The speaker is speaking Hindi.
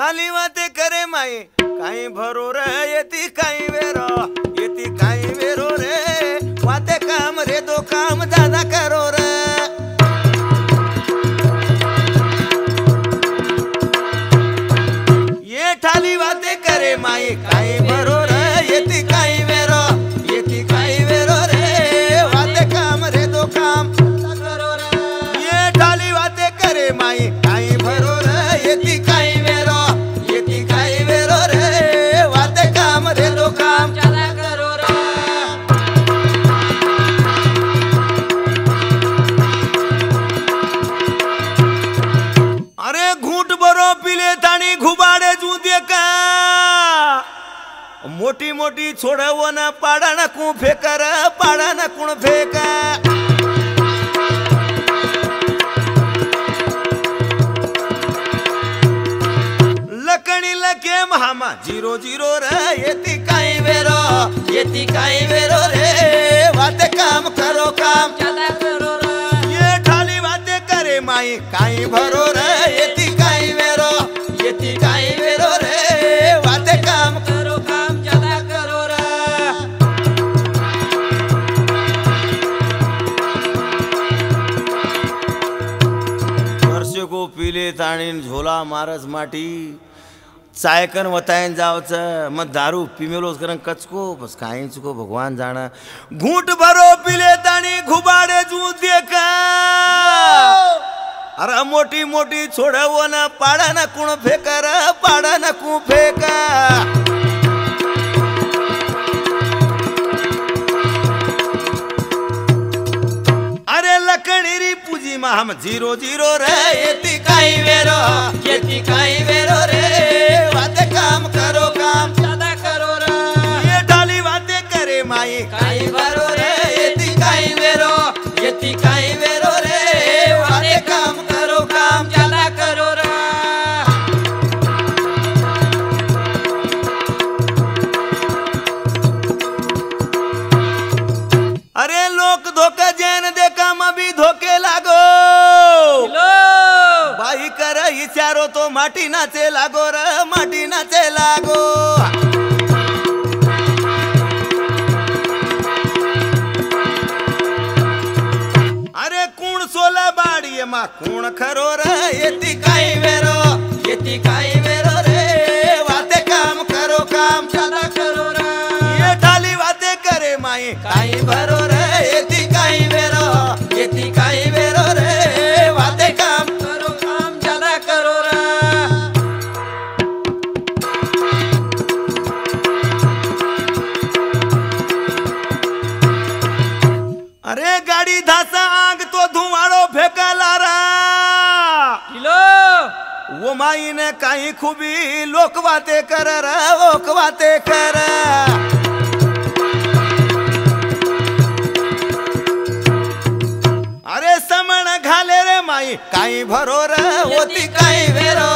ठाली वाते करे माई काही भरो रे येती काही वेरो येती काही वेरो रे वाते काम रे दो काम दादा करो रे ये ठाली वाते करे माई काही भरो रे येती काही वेरो रे वाते काम रे दो काम करो रे ये ठाली वाते करे माई काही भरो रे येती काही वेरो रे वाते काम रे दो काम ज्यादा करो रे अरे घूट बरो पिले ताणी घुबाडे जूदे का मोटी मोटी छोड़वो न पाड़ा न कु फेकर पाड़ा न कुण फेका लकड़ी लके महामा 0-0 रे येती काही वेरो रे वाते काम करो काम ज्यादा करो रे ये ठाली वाते करे माई काही भरो रे येती काही वेरो रे वाते काम करो काम ज्यादा करो रे वर्षे को पीले ताणीन झोला मारस माटी चायकन वतायन जावच मग दारू पिमेलोस करन कचको बस काहीच को भगवान जाना घूट भरो पिले ताणी घुबाडे जू देखा अरे मोटी मोटी छोड़वो न पाड़ा न कुण फेकर पाड़ा न कु फेका अरे लकड़ी री पूजी मा हम 0-0 रे येती काही वेरो रे वाते काम करो काम ज्यादा करो रे ये ढाली वाते करे माई काही भरो रे येती काही वेरो रे वाते काम करो काम ज्यादा करो रे अरे लोक धोखा जैन देखा मभी धोके लागो बाई कर इचारो तो माटी नाचे लागो रे माटी नाचे लागो अरे कूण सोला बाड़ी मा कूण खरो रे येती काही वेरो रे वाते काम करो काम ज्यादा करो रे ये ठाली वाते करे माई काही भरो रे येती काही वेरो रे वाते काम करो काम ज्यादा करो रे अरे गाड़ी धासा आग तो धुआड़ो फेंकला रा वो माई ने काही खूबी लोक बाते कर ओक बाते कर अरे समण घाले रे माई काही भरो रे होती काही वेरो